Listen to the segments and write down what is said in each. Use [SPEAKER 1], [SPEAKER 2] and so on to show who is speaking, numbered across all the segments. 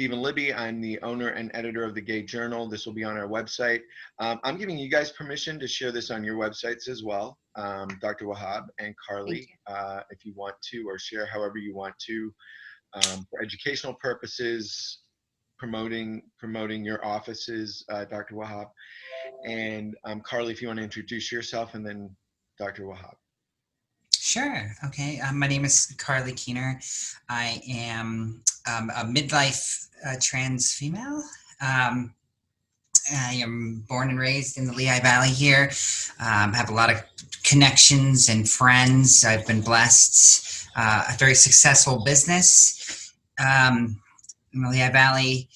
[SPEAKER 1] Stephen Libby. I'm the owner and editor of the Gay Journal. This will be on our website. I'm giving you guys permission to share this on your websites as well, Dr. Wahab and Carley, if you want to, or share however you want to, for educational purposes, promoting your offices, Dr. Wahab. And Carley, if you want to introduce yourself, and then Dr. Wahab.
[SPEAKER 2] Sure. Okay. My name is Carley Kuehner. I am a midlife trans female. I am born and raised in the Lehigh Valley here. Have a lot of connections and friends. I've been blessed. A very successful business in the Lehigh Valley.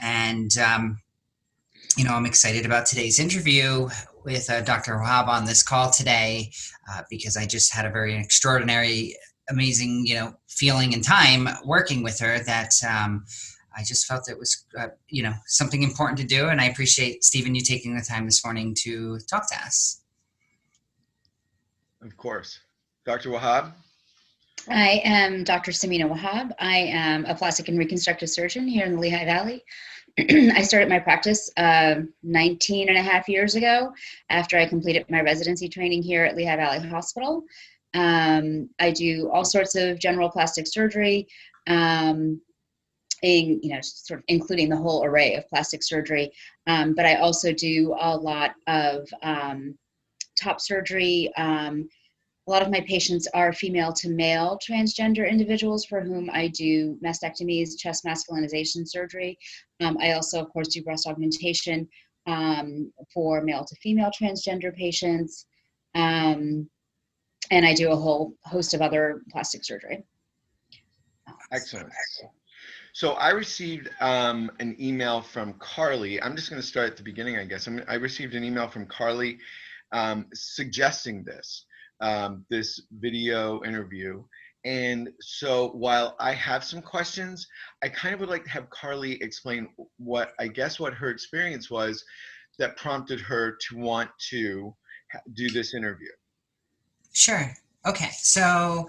[SPEAKER 2] And, you know, I'm excited about today's interview with Dr. Wahab on this call today, because I just had a very extraordinary, amazing, you know, feeling and time working with her that I just felt it was, you know, something important to do. And I appreciate, Stephen, you taking the time this morning to talk to us.
[SPEAKER 1] Of course. Dr. Wahab?
[SPEAKER 3] I am Dr. Samina Wahhab. I am a plastic and reconstructive surgeon here in the Lehigh Valley. I started my practice 19 and a half years ago after I completed my residency training here at Lehigh Valley Hospital. I do all sorts of general plastic surgery, sort of including the whole array of plastic surgery. But I also do a lot of top surgery. A lot of my patients are female to male transgender individuals for whom I do mastectomies, chest masculinization surgery. I also, of course, do breast augmentation for male to female transgender patients. And I do a whole host of other plastic surgery.
[SPEAKER 1] Excellent. So I received an email from Carley. I'm just going to start at the beginning, I guess. I received an email from Carley suggesting this video interview. And so while I have some questions, I kind of would like to have Carley explain what her experience was that prompted her to want to do this interview.
[SPEAKER 2] Sure. Okay. So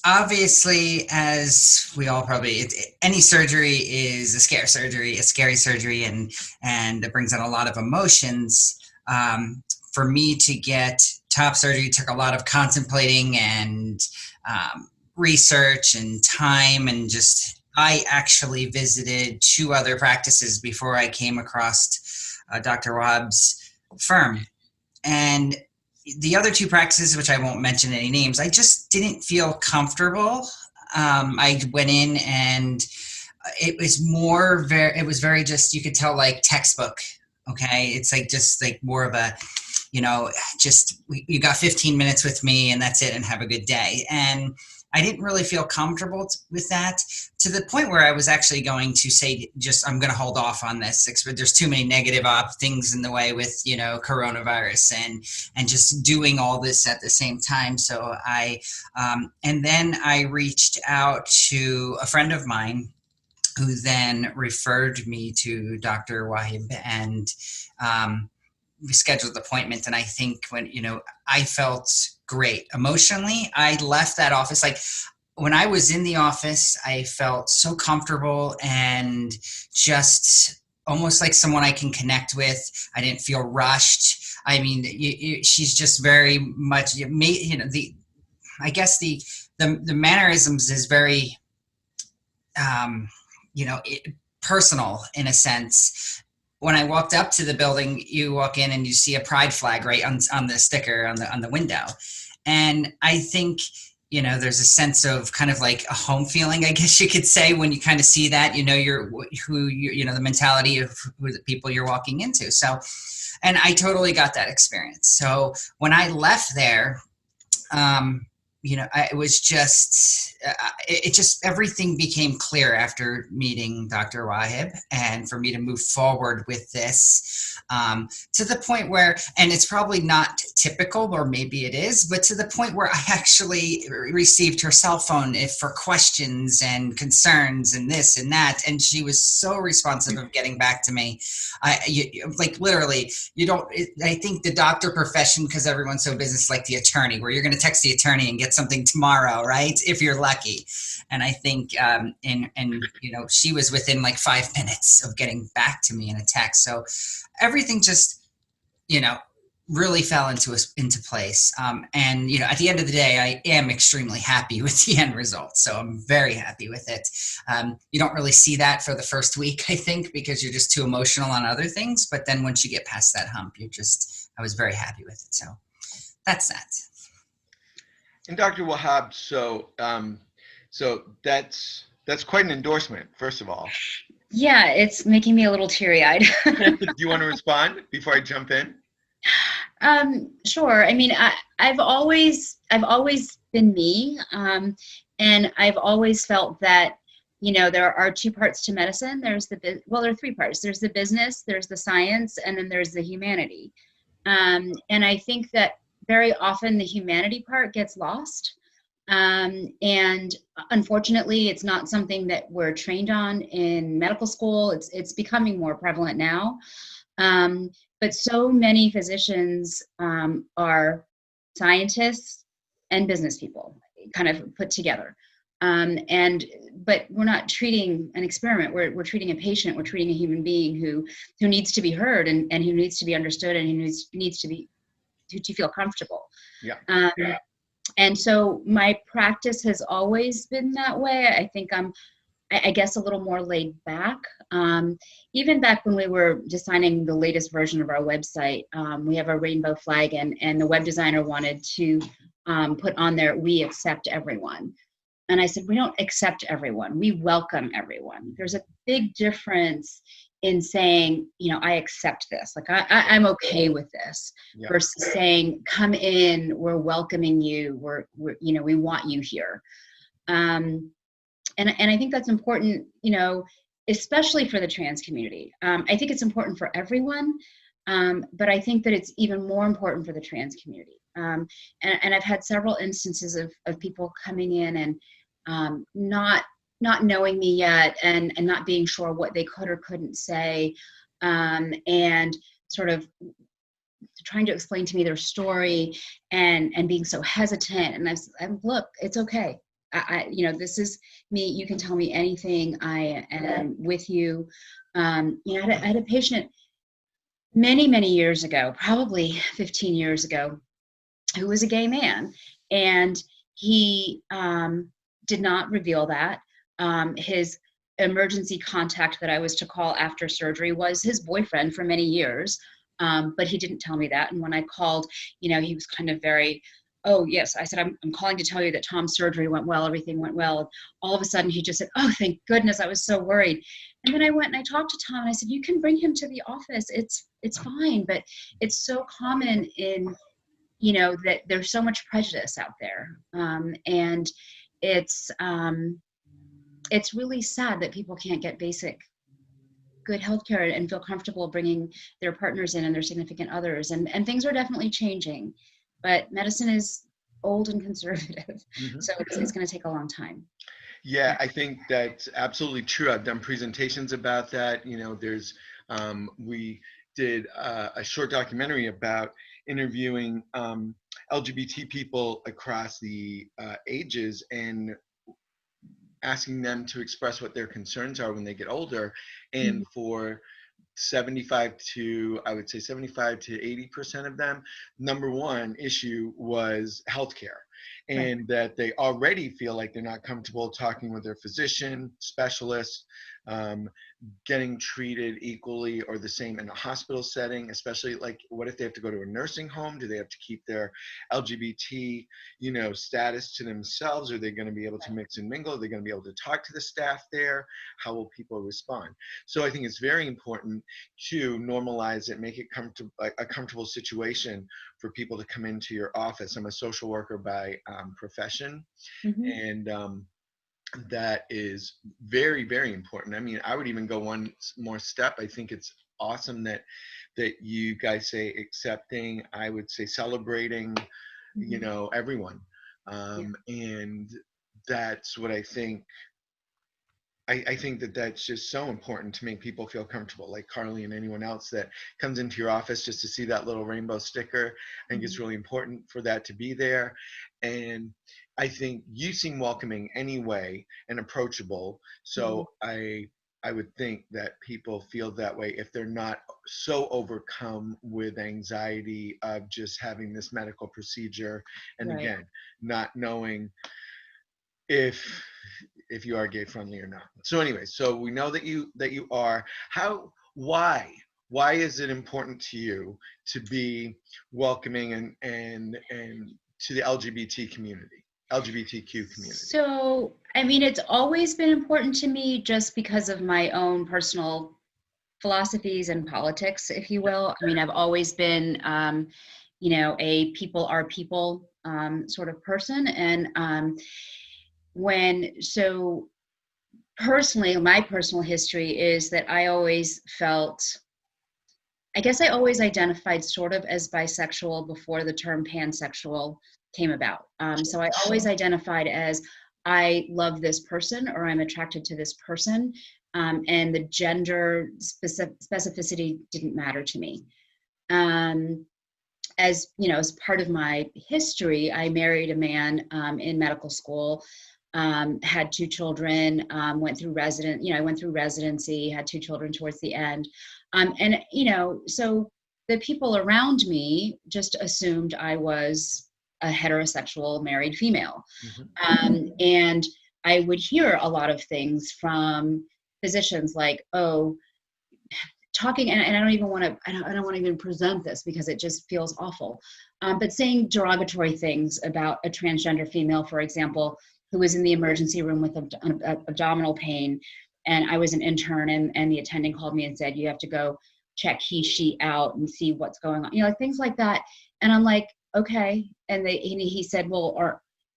[SPEAKER 2] obviously, as we all probably, any surgery is a scary surgery, and it brings on a lot of emotions. For me to get top surgery took a lot of contemplating and research and time, and just, I actually visited 2 other practices before I came across Dr. Wahab's firm. And the other 2 practices, which I won't mention any names, I just didn't feel comfortable. I went in and it was very just, you could tell, like textbook. Okay. It's like, just like more of a, you know, just, you got 15 minutes with me and that's it, and have a good day. And I didn't really feel comfortable with that, to the point where I was actually going to say, I'm going to hold off on this. There's too many negative things in the way with, you know, coronavirus and just doing all this at the same time. So and then I reached out to a friend of mine who then referred me to Dr. Wahab, and we scheduled the appointment. And I think when, you know, I felt great emotionally. I left that office, like when I was in the office, I felt so comfortable and just almost like someone I can connect with. I didn't feel rushed. I mean, she's just very much, you know, I guess the mannerisms is very, you know, personal in a sense. When I walked up to the building, you walk in and you see a pride flag right on the sticker on the window. And I think, you know, there's a sense of kind of like a home feeling, I guess you could say, when you kind of see that, you know, you know, the mentality of who the people you're walking into. So, and I totally got that experience. So when I left there, you know, it was just, everything became clear after meeting Dr. Wahab, and for me to move forward with this, to the point where, and it's probably not typical, or maybe it is, but to the point where I actually received her cell phone for questions and concerns and this and that. And she was so responsive of getting back to me. Like literally, I think the doctor profession, because everyone's so business, like the attorney, where you're going to text the attorney and get get something tomorrow, right? If you're lucky. And I think, and you know, she was within like 5 minutes of getting back to me in a text. So everything just, you know, really fell into place. And, you know, at the end of the day, I am extremely happy with the end result. So I'm very happy with it. You don't really see that for the first week, I think, because you're just too emotional on other things. But then once you get past that hump, I was very happy with it. So that's that.
[SPEAKER 1] And Dr. Wahab, so that's quite an endorsement, first of all.
[SPEAKER 3] Yeah, it's making me a little teary-eyed.
[SPEAKER 1] Do you want to respond before I jump in?
[SPEAKER 3] Sure. I mean, I've always been me, and I've always felt that, you know, there are two parts to medicine. There are three parts. There's the business, there's the science, and then there's the humanity. And I think that very often the humanity part gets lost. And unfortunately, it's not something that we're trained on in medical school. It's becoming more prevalent now. But so many physicians are scientists and business people, kind of put together. But we're not treating an experiment. We're treating a patient. We're treating a human being who needs to be heard and who needs to be understood and who needs to feel comfortable.
[SPEAKER 1] Yeah.
[SPEAKER 3] And so my practice has always been that way. I think I guess a little more laid back. Even back when we were designing the latest version of our website, we have a rainbow flag, and the web designer wanted to put on there, "We accept everyone." And I said, we don't accept everyone, we welcome everyone. There's a big difference in saying, you know, I accept this, like I'm okay with this,
[SPEAKER 1] Yeah.
[SPEAKER 3] versus saying, come in, we're welcoming you, we're you know, we want you here. And I think that's important, you know, especially for the trans community. I think it's important for everyone, but I think that it's even more important for the trans community. And I've had several instances of people coming in and not knowing me yet, and not being sure what they could or couldn't say, and sort of trying to explain to me their story, and being so hesitant. And I'm look, it's okay. You know, this is me. You can tell me anything. I am with you. You know, I had a patient many years ago, probably 15 years ago, who was a gay man, and he did not reveal that. His emergency contact that I was to call after surgery was his boyfriend for many years, but he didn't tell me that. And when I called, you know, he was kind of very, oh yes, I said, I'm calling to tell you that Tom's surgery went well, everything went well. All of a sudden he just said, oh, thank goodness, I was so worried. And then I went and I talked to Tom, and I said, you can bring him to the office, it's fine. But it's so common in, you know, that there's so much prejudice out there. And it's really sad that people can't get basic good healthcare and feel comfortable bringing their partners in and their significant others. And things are definitely changing, but medicine is old and conservative.
[SPEAKER 1] Mm-hmm.
[SPEAKER 3] So it's going to take a long time.
[SPEAKER 1] Yeah, I think that's absolutely true. I've done presentations about that. You know, we did a short documentary about interviewing LGBT people across the ages and asking them to express what their concerns are when they get older. And for 75 to 80% of them, number one issue was healthcare, and that they already feel like they're not comfortable talking with their physician, specialist, getting treated equally or the same in a hospital setting, especially like what if they have to go to a nursing home? Do they have to keep their LGBT, you know, status to themselves? Are they going to be able to mix and mingle? Are they going to be able to talk to the staff there? How will people respond? So I think it's very important to normalize it, make it a comfortable situation for people to come into your office. I'm a social worker by profession, and that is very, very important. I mean, I would even go one more step. I think it's awesome that you guys say accepting, I would say celebrating, you know, everyone. And that's what I think I think that that's just so important to make people feel comfortable, like Carley and anyone else that comes into your office just to see that little rainbow sticker. I think it's really important for that to be there. And I think you seem welcoming anyway and approachable. So I would think that people feel that way if they're not so overcome with anxiety of just having this medical procedure. And
[SPEAKER 3] Right.
[SPEAKER 1] again, not knowing if you are gay friendly or not. So anyway, so we know that you are. Why is it important to you to be welcoming and to the LGBTQ community?
[SPEAKER 3] So, I mean, it's always been important to me just because of my own personal philosophies and politics, if you will. I mean, I've always been, a people are people sort of person. And so personally, my personal history is that I always felt, I guess I always identified sort of as bisexual before the term pansexual came about. So I always identified as I love this person or I'm attracted to this person. And the gender specificity didn't matter to me. As you know, as part of my history, I married a man in medical school, had 2 children, went through I went through residency, had 2 children towards the end. And, so the people around me just assumed I was a heterosexual married female. And I would hear a lot of things from physicians like, oh, talking, and I don't even want to, I don't want to even present this because it just feels awful. But saying derogatory things about a transgender female, for example, who was in the emergency room with abdominal pain. And I was an intern and the attending called me and said, you have to go check he, she out and see what's going on. Like things like that. And I'm like, okay. And he said, well,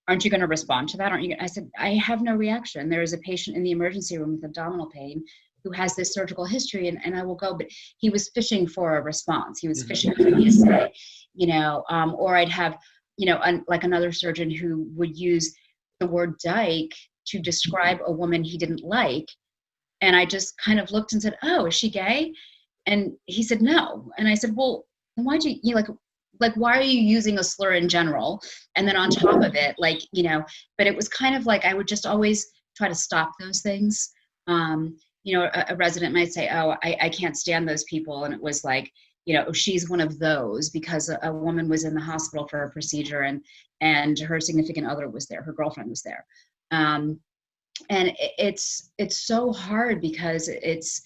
[SPEAKER 3] aren't you going to respond to that? Aren't you? I said, I have no reaction. There is a patient in the emergency room with abdominal pain who has this surgical history and I will go. But he was fishing for a response. He was fishing for me to say, or I'd have, like another surgeon who would use the word dyke to describe a woman he didn't like. And I just kind of looked and said, oh, is she gay? And he said, no. And I said, well, then why'd you like, why are you using a slur in general? And then on top of it, but it was kind of like, I would just always try to stop those things. A resident might say, oh, I can't stand those people. And it was like, she's one of those because a woman was in the hospital for a procedure and her significant other was there, her girlfriend was there. And it's so hard because it's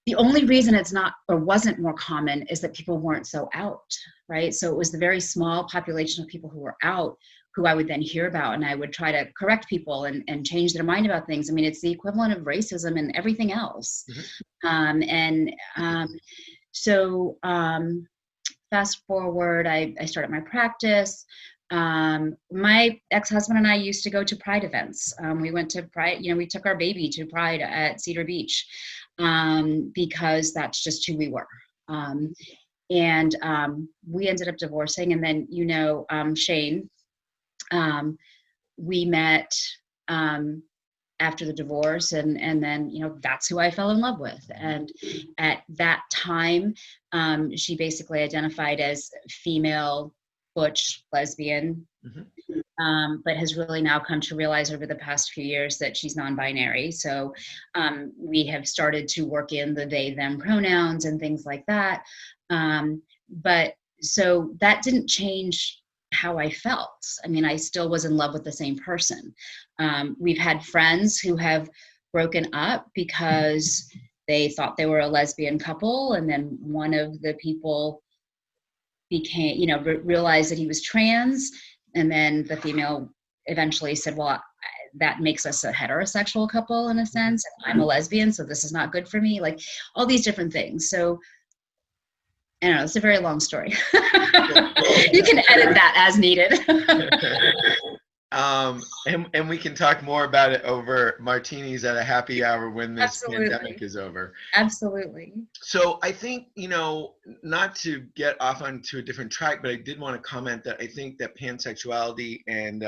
[SPEAKER 3] the only reason it's not or wasn't more common is that people weren't so out, right? So it was the very small population of people who were out who I would then hear about, and I would try to correct people and change their mind about things. I mean, it's the equivalent of racism and everything else. So fast forward, I started my practice. My ex-husband and I used to go to Pride events. We went to Pride, we took our baby to Pride at Cedar Beach because that's just who we were. And we ended up divorcing. And then, Shane, we met after the divorce and then, that's who I fell in love with. And at that time, she basically identified as female, butch, lesbian, but has really now come to realize over the past few years that she's non-binary. So we have started to work in the they, them pronouns and things like that. But so that didn't change how I felt. I mean, I still was in love with the same person. We've had friends who have broken up because they thought they were a lesbian couple. And then one of the people became, realized that he was trans. And then the female eventually said, well, that makes us a heterosexual couple in a sense. I'm a lesbian, so this is not good for me. Like all these different things. So I don't know, it's a very long story. You can edit that as needed.
[SPEAKER 1] And we can talk more about it over martinis at a happy hour when this pandemic is over. Absolutely. So I think, not to get off onto a different track, but I did want to comment that I think that pansexuality and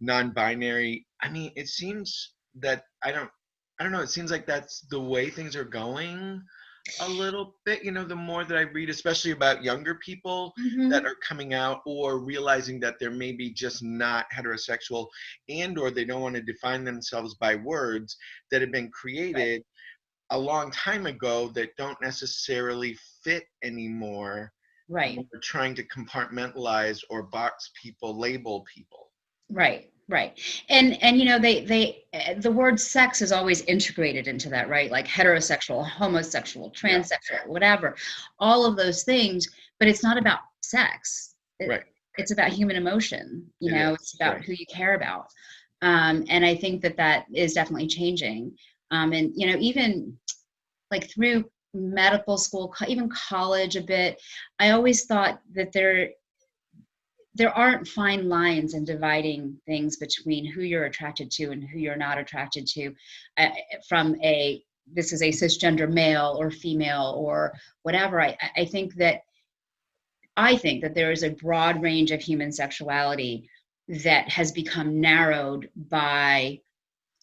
[SPEAKER 1] non-binary, I mean, it seems that I don't know, it seems like that's the way things are going a little bit, the more that I read, especially about younger people that are coming out or realizing that they're maybe just not heterosexual, and or they don't want to define themselves by words that have been created a long time ago that don't necessarily fit anymore.
[SPEAKER 3] Right.
[SPEAKER 1] We're trying to compartmentalize or box people, label people.
[SPEAKER 3] Right. And they the word sex is always integrated into that, right? Like heterosexual, homosexual, transsexual, whatever, all of those things, but it's not about sex. It's about human emotion, it's about who you care about. And I think that is definitely changing. And even like through medical school, even college a bit, I always thought that there aren't fine lines in dividing things between who you're attracted to and who you're not attracted to, this is a cisgender male or female or whatever. I think that there is a broad range of human sexuality that has become narrowed by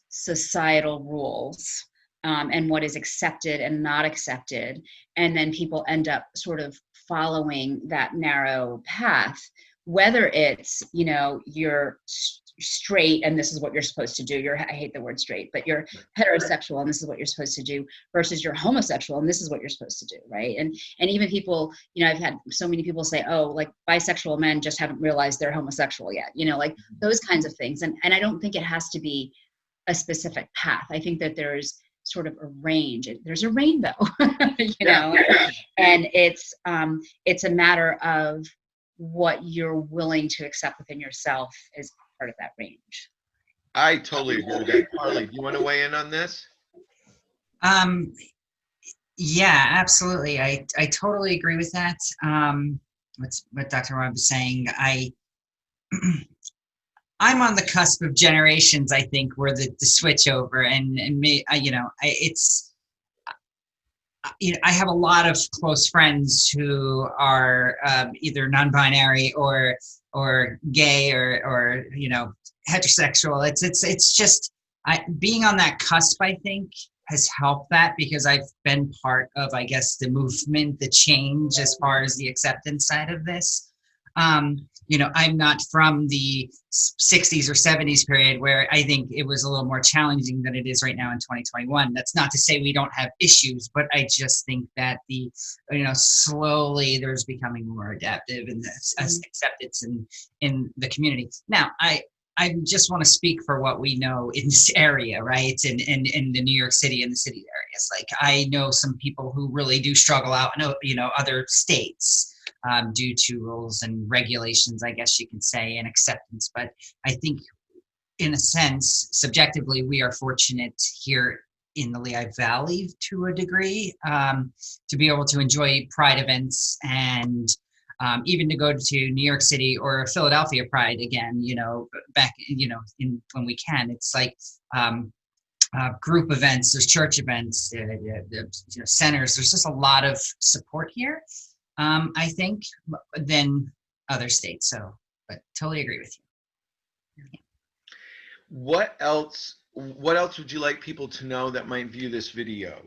[SPEAKER 3] societal rules, and what is accepted and not accepted. And then people end up sort of following that narrow path, whether it's, you're straight and this is what you're supposed to do. I hate the word straight, but you're heterosexual and this is what you're supposed to do, versus you're homosexual and this is what you're supposed to do, right? And even people, I've had so many people say, oh, like bisexual men just haven't realized they're homosexual yet, like those kinds of things. And I don't think it has to be a specific path. I think that there's sort of a range. There's a rainbow, and it's a matter of what you're willing to accept within yourself as part of that range.
[SPEAKER 1] I totally agree with that. Carley, do you want to weigh in on this?
[SPEAKER 2] Yeah, absolutely. I totally agree with that. What Dr. Wahab was saying. I'm on the cusp of generations, I think, where the switch over and me, I have a lot of close friends who are either non-binary or gay or heterosexual. It's just being on that cusp, I think, has helped that, because I've been part of, I guess, the movement, the change as far as the acceptance side of this. I'm not from the 60s or 70s period where I think it was a little more challenging than it is right now in 2021. That's not to say we don't have issues, but I just think that slowly there's becoming more adaptive and acceptance in the community. Now, I just want to speak for what we know in this area, right? In the New York City and the city areas. Like, I know some people who really do struggle out in, other states. Due to rules and regulations, I guess you can say, and acceptance. But I think, in a sense, subjectively, we are fortunate here in the Lehigh Valley to a degree to be able to enjoy Pride events and even to go to New York City or Philadelphia Pride again, back, when we can. It's like group events, there's church events, centers. There's just a lot of support here. I think, than other states. So, but totally agree with you. Yeah.
[SPEAKER 1] What else would you like people to know that might view this video?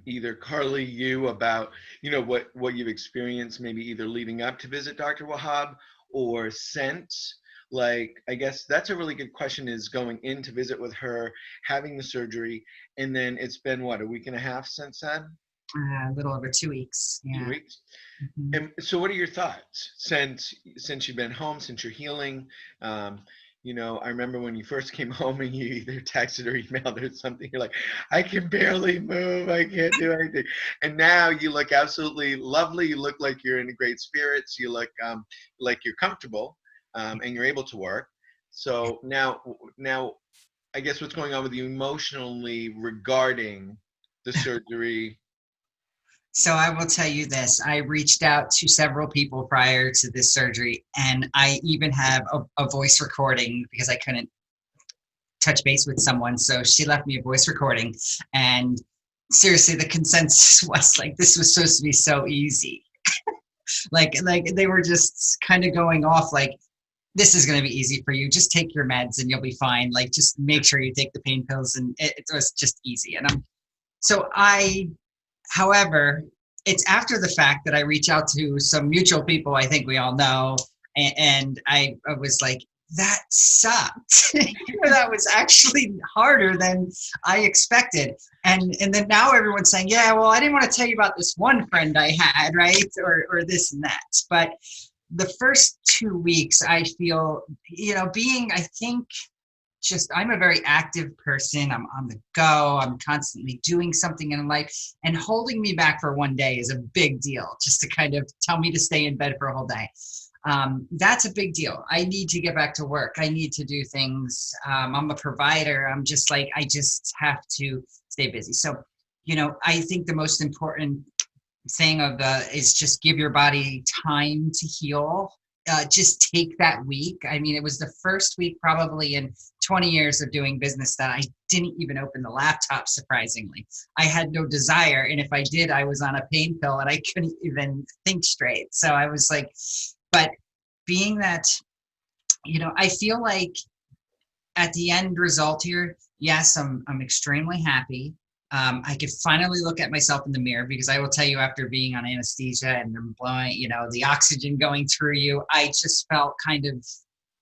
[SPEAKER 1] Either Carley, you about, what you've experienced, maybe either leading up to visit Dr. Wahab or since. Like, I guess that's a really good question, is going in to visit with her, having the surgery, and then it's been, what, a week and a half since then?
[SPEAKER 2] A little over 2 weeks. Yeah.
[SPEAKER 1] 2 weeks.
[SPEAKER 2] Mm-hmm.
[SPEAKER 1] And so what are your thoughts since you've been home, since you're healing? I remember when you first came home and you either texted or emailed or something, you're like, I can barely move, I can't do anything. And now you look absolutely lovely. You look like you're in great spirits. You look like you're comfortable, and you're able to work. So now I guess what's going on with you emotionally regarding the surgery?
[SPEAKER 2] So I will tell you this, I reached out to several people prior to this surgery, and I even have a voice recording because I couldn't touch base with someone. So she left me a voice recording, and seriously, the consensus was like, this was supposed to be so easy. like they were just kind of going off like, this is going to be easy for you. Just take your meds and you'll be fine. Like, just make sure you take the pain pills. And it was just easy. And however, it's after the fact that I reach out to some mutual people I think we all know. And I was like, that sucked. That was actually harder than I expected. And then now everyone's saying, yeah, well, I didn't want to tell you about this one friend I had, right? Or this and that. But the first 2 weeks, I feel, I'm a very active person. I'm on the go. I'm constantly doing something in life, and holding me back for one day is a big deal, just to kind of tell me to stay in bed for a whole day. That's a big deal. I need to get back to work. I need to do things. I'm a provider. I'm just like, I just have to stay busy. So, I think the most important thing is just give your body time to heal. Just take that week. I mean, it was the first week probably in 20 years of doing business that I didn't even open the laptop, surprisingly. I had no desire. And if I did, I was on a pain pill and I couldn't even think straight. So I was like, but being that, I feel like at the end result here, yes, I'm extremely happy. I could finally look at myself in the mirror, because I will tell you, after being on anesthesia and them blowing, the oxygen going through you, I just felt kind of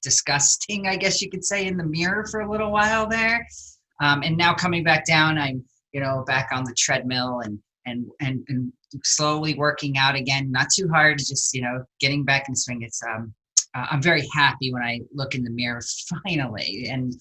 [SPEAKER 2] disgusting, I guess you could say, in the mirror for a little while there. And now coming back down, I'm, back on the treadmill and slowly working out again, not too hard, just, getting back in the swing. It's, I'm very happy when I look in the mirror finally. And,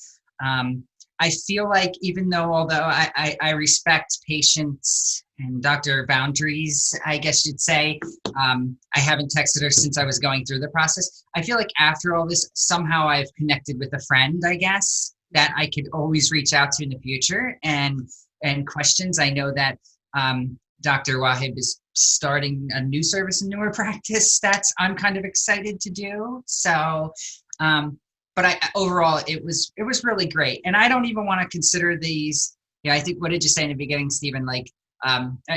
[SPEAKER 2] I feel like, although I respect patients and doctor boundaries, I guess you'd say, I haven't texted her since I was going through the process. I feel like after all this, somehow I've connected with a friend, I guess, that I could always reach out to in the future and questions. I know that Dr. Wahab is starting a new service and newer practice I'm kind of excited to do. So, but overall, it was really great. And I don't even want to consider these, I think, what did you say in the beginning, Stephen? Like,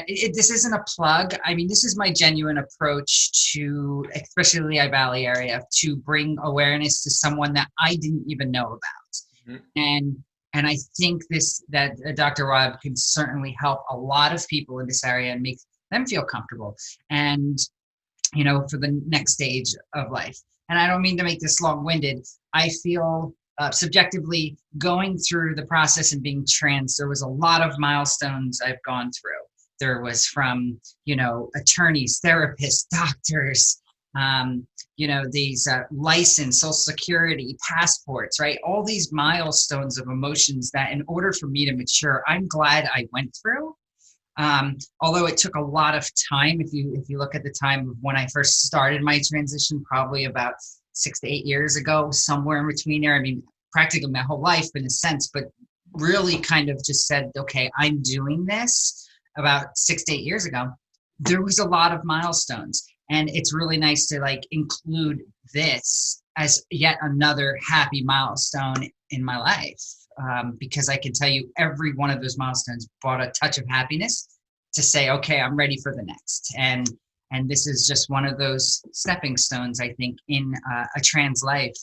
[SPEAKER 2] this isn't a plug. I mean, this is my genuine approach to, especially the Lehigh Valley area, to bring awareness to someone that I didn't even know about. Mm-hmm. And I think that Dr. Wahab can certainly help a lot of people in this area and make them feel comfortable and, for the next stage of life. And I don't mean to make this long-winded. I feel subjectively, going through the process and being trans, there was a lot of milestones I've gone through. There was from, attorneys, therapists, doctors, these license, Social Security, passports, right? All these milestones of emotions that, in order for me to mature, I'm glad I went through. Although it took a lot of time. If you look at the time of when I first started my transition, probably about 6 to 8 years ago, somewhere in between there. I mean, practically my whole life in a sense, but really kind of just said, okay, I'm doing this about 6 to 8 years ago. There was a lot of milestones, and it's really nice to include this as yet another happy milestone in my life. Because I can tell you every one of those milestones brought a touch of happiness to say, okay, I'm ready for the next. And this is just one of those stepping stones, I think, in a trans life,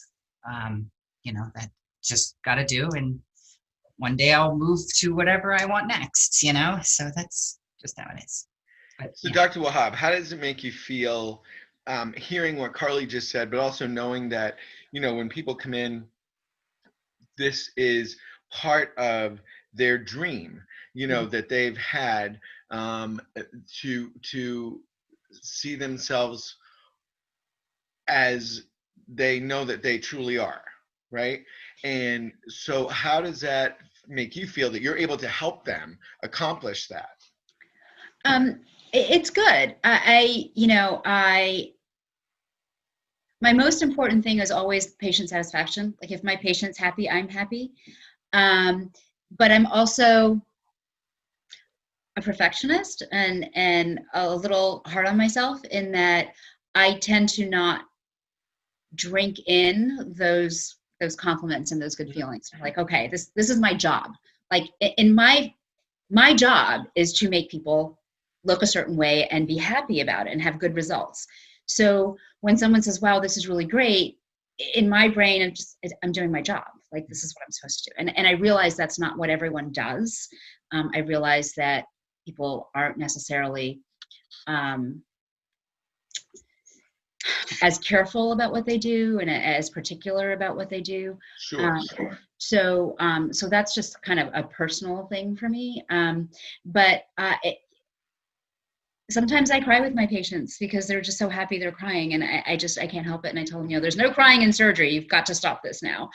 [SPEAKER 2] that just got to do. And one day I'll move to whatever I want next, so that's just how it is. But,
[SPEAKER 1] so Dr. Wahab, how does it make you feel hearing what Carley just said, but also knowing that, when people come in, this is part of their dream, that they've had to see themselves as they know that they truly are, right? And so how does that make you feel that you're able to help them accomplish that?
[SPEAKER 3] It's good. My most important thing is always patient satisfaction. Like, if my patient's happy, I'm happy. But I'm also a perfectionist and a little hard on myself, in that I tend to not drink in those compliments and those good feelings. Like, okay, this is my job. Like, in my job is to make people look a certain way and be happy about it and have good results. So when someone says, wow, this is really great, in my brain, I'm doing my job. Like, this is what I'm supposed to do. And I realize that's not what everyone does. I realize that people aren't necessarily as careful about what they do and as particular about what they do.
[SPEAKER 1] Sure.
[SPEAKER 3] So that's just kind of a personal thing for me. But sometimes I cry with my patients because they're just so happy they're crying, and I can't help it. And I tell them, there's no crying in surgery. You've got to stop this now.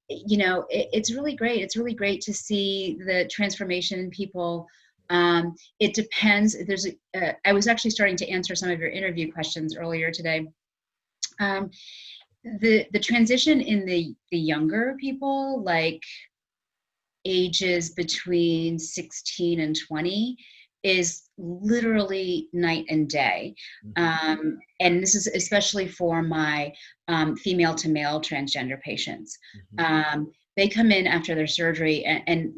[SPEAKER 3] It's really great. It's really great to see the transformation in people. It depends. I was actually starting to answer some of your interview questions earlier today. The transition in the younger people, like ages between 16 and 20, is literally night and day. And this is especially for my female to male transgender patients. They come in after their surgery, and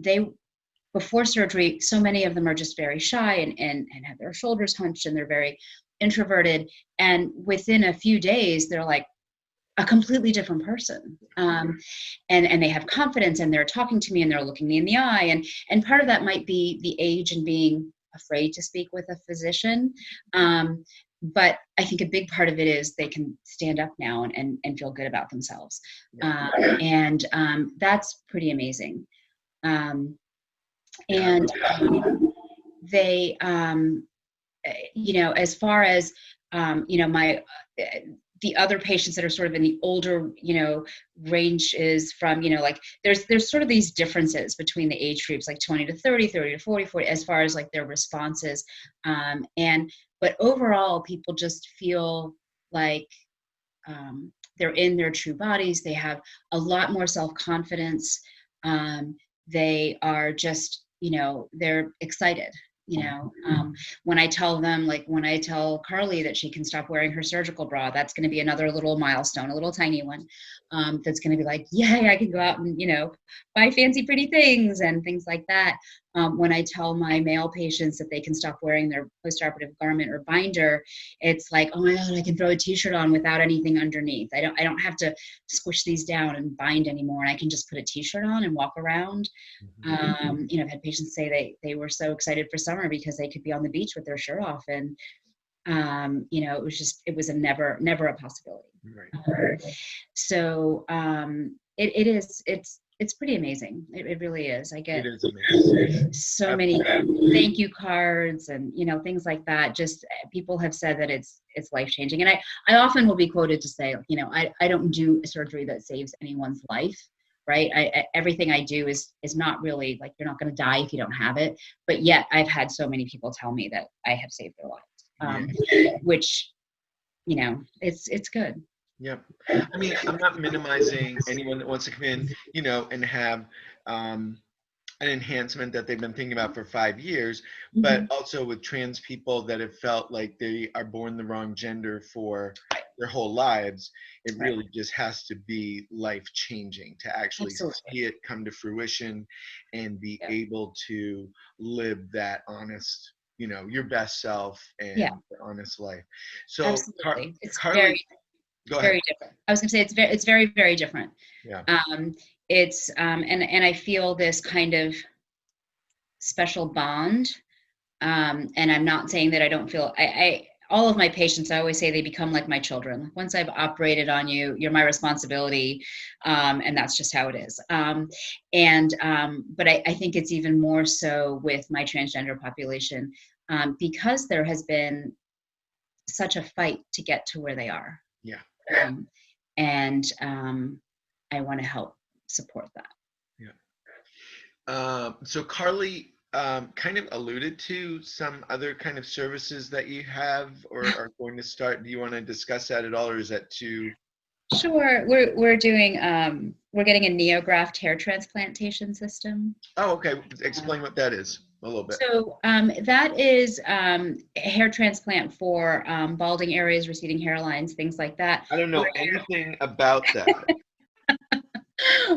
[SPEAKER 3] before surgery, so many of them are just very shy and have their shoulders hunched, and they're very introverted. And within a few days, they're like a completely different person. And they have confidence, and they're talking to me, and they're looking me in the eye. And part of that might be the age and being afraid to speak with a physician. But I think a big part of it is they can stand up now and feel good about themselves. And that's pretty amazing. They, as far as, the other patients that are sort of in the older, range is from, like there's sort of these differences between the age groups, like 20 to 30, 30 to 40, 40, as far as like their responses. But overall, people just feel like they're in their true bodies. They have a lot more self-confidence. They are just, they're excited. When I tell them, like when I tell Carley that she can stop wearing her surgical bra, that's going to be another little milestone, a little tiny one, that's going to be like, yay, I can go out and, buy fancy, pretty things and things like that. When I tell my male patients that they can stop wearing their postoperative garment or binder, it's like, oh my God, I can throw a t-shirt on without anything underneath. I don't have to squish these down and bind anymore. And I can just put a t-shirt on and walk around. I've had patients say they were so excited for summer because they could be on the beach with their shirt off. And, it was never a possibility.
[SPEAKER 1] Right.
[SPEAKER 3] So it's pretty amazing. It really is. I get so many thank you cards and, things like that. Just people have said that it's life-changing. And I often will be quoted to say, I don't do a surgery that saves anyone's life, right? Everything I do is not really like, you're not going to die if you don't have it. But yet I've had so many people tell me that I have saved their lives, which, it's good.
[SPEAKER 1] Yep. I mean, I'm not minimizing anyone that wants to come in, and have an enhancement that they've been thinking about for 5 years, but also with trans people that have felt like they are born the wrong gender for their whole lives. It really just has to be life-changing to actually see it come to fruition and be able to live that honest, your best self and honest life. So
[SPEAKER 3] absolutely. It's
[SPEAKER 1] Carley,
[SPEAKER 3] very different. I was going to say it's very, very different.
[SPEAKER 1] Yeah.
[SPEAKER 3] It's and I feel this kind of special bond. And I'm not saying that I don't feel I all of my patients, I always say they become like my children. Once I've operated on you, you're my responsibility. And that's just how it is. But I think it's even more so with my transgender population, because there has been such a fight to get to where they are.
[SPEAKER 1] Yeah.
[SPEAKER 3] I want to help support that.
[SPEAKER 1] Yeah. So Carley kind of alluded to some other kind of services that you have or are going to start. Do you want to discuss that at all, or is that too?
[SPEAKER 3] Sure. We're doing we're getting a neograft hair transplantation system.
[SPEAKER 1] Oh, okay. Explain what that is a little bit.
[SPEAKER 3] So that is hair transplant for balding areas, receding hairlines, things like that.
[SPEAKER 1] I don't know anything about that.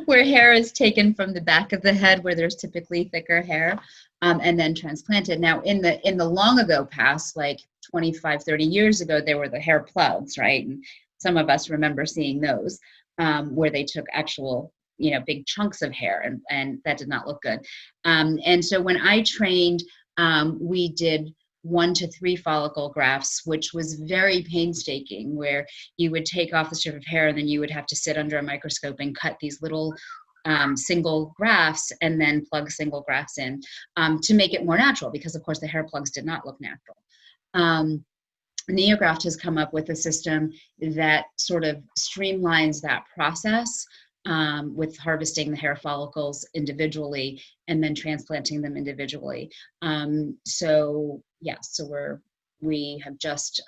[SPEAKER 3] Where hair is taken from the back of the head where there's typically thicker hair, and then transplanted. Now in the long ago past, like 25, 30 years ago, there were the hair plugs, right? And some of us remember seeing those where they took actual, big chunks of hair, and that did not look good. And so when I trained, we did 1 to 3 follicle grafts, which was very painstaking, where you would take off the strip of hair and then you would have to sit under a microscope and cut these little single grafts and then plug single grafts in to make it more natural, because of course the hair plugs did not look natural. NeoGraft has come up with a system that sort of streamlines that process with harvesting the hair follicles individually and then transplanting them individually. So we have just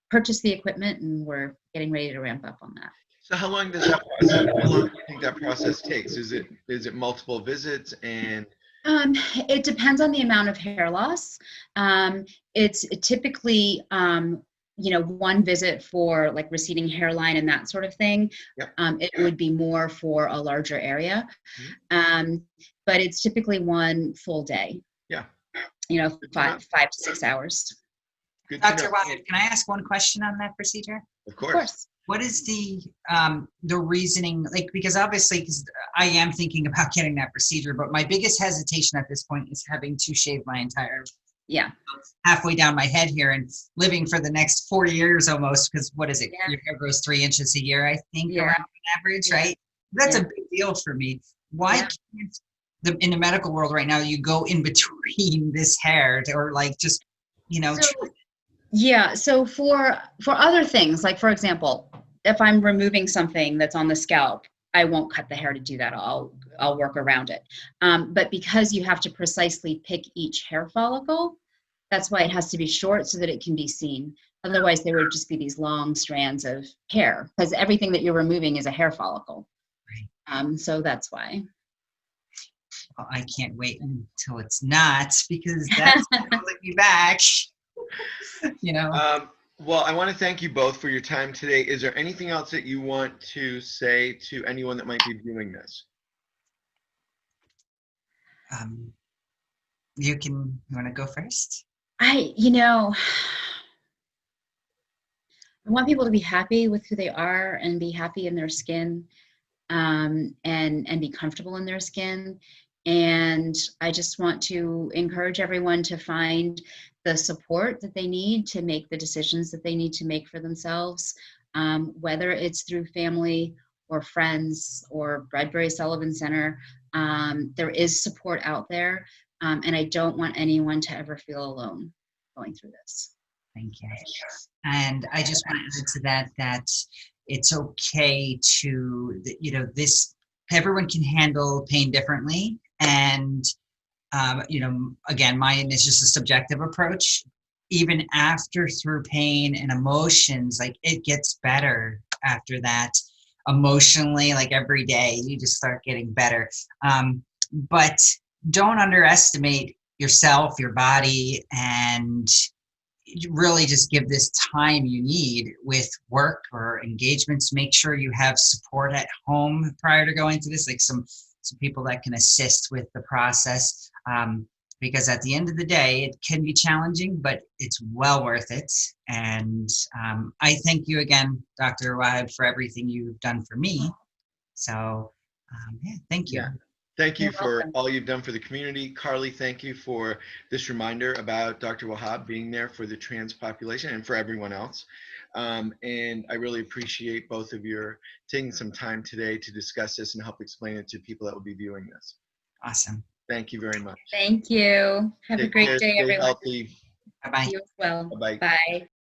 [SPEAKER 3] purchased the equipment and we're getting ready to ramp up on that.
[SPEAKER 1] So how long does that process, how long do you think that process takes? Is it multiple visits? And
[SPEAKER 3] it depends on the amount of hair loss. It's typically, 1 visit for like receding hairline and that sort of thing.
[SPEAKER 1] Yep.
[SPEAKER 3] It would be more for a larger area. But it's typically 1 full day.
[SPEAKER 1] Yeah.
[SPEAKER 3] 5 to 6 hours.
[SPEAKER 1] Good to
[SPEAKER 2] Dr.
[SPEAKER 1] know.
[SPEAKER 2] Wahab, can I ask one question on that procedure?
[SPEAKER 1] Of
[SPEAKER 3] Of
[SPEAKER 1] course.
[SPEAKER 3] course.
[SPEAKER 2] What is the reasoning, like, because obviously, because I am thinking about getting that procedure, but my biggest hesitation at this point is having to shave my entire, halfway down my head here and living for the next 4 years almost, because what is it?
[SPEAKER 3] Yeah.
[SPEAKER 2] Your hair grows 3 inches a year, I think,
[SPEAKER 3] Yeah.
[SPEAKER 2] around on average,
[SPEAKER 3] Yeah.
[SPEAKER 2] right? That's
[SPEAKER 3] Yeah.
[SPEAKER 2] a big deal for me. Why
[SPEAKER 3] Yeah.
[SPEAKER 2] can't in the medical world right now, you go in between this hair or like just,
[SPEAKER 3] So for other things, like for example, if I'm removing something that's on the scalp, I won't cut the hair to do that. I'll work around it. But because you have to precisely pick each hair follicle, that's why it has to be short so that it can be seen. Otherwise, there would just be these long strands of hair, because everything that you're removing is a hair follicle.
[SPEAKER 2] Right.
[SPEAKER 3] So that's why.
[SPEAKER 2] Well, I can't wait until it's not, because that's holding me back.
[SPEAKER 1] Well, I want to thank you both for your time today. Is there anything else that you want to say to anyone that might be viewing this?
[SPEAKER 2] You want to go first?
[SPEAKER 3] I want people to be happy with who they are and be happy in their skin, and be comfortable in their skin. And I just want to encourage everyone to find the support that they need to make the decisions that they need to make for themselves, whether it's through family or friends or Bradbury Sullivan Center. There is support out there, and I don't want anyone to ever feel alone going through this.
[SPEAKER 2] Thank you. And I just want to add to that it's okay to, everyone can handle pain differently. And, again, mine is just a subjective approach. Even after through pain and emotions, like it gets better after that. Emotionally, like every day, you just start getting better. But don't underestimate yourself, your body, and really just give this time you need with work or engagements. Make sure you have support at home prior to going through this, like some people that can assist with the process, because at the end of the day, it can be challenging, but it's well worth it. And I thank you again, Dr. Wahab, for everything you've done for me. So thank you.
[SPEAKER 1] Yeah. Thank you
[SPEAKER 3] You're
[SPEAKER 1] for
[SPEAKER 3] welcome.
[SPEAKER 1] all you've done for the community. Carley, thank you for this reminder about Dr. Wahab being there for the trans population and for everyone else. And I really appreciate both of your taking some time today to discuss this and help explain it to people that will be viewing this.
[SPEAKER 2] Awesome.
[SPEAKER 1] Thank you very much.
[SPEAKER 3] Thank you. Have a
[SPEAKER 1] Take
[SPEAKER 3] great
[SPEAKER 1] care,
[SPEAKER 3] day,
[SPEAKER 1] stay
[SPEAKER 3] everyone.
[SPEAKER 1] healthy.
[SPEAKER 2] Bye-bye.
[SPEAKER 3] You as well.
[SPEAKER 1] Bye-bye.
[SPEAKER 3] Bye.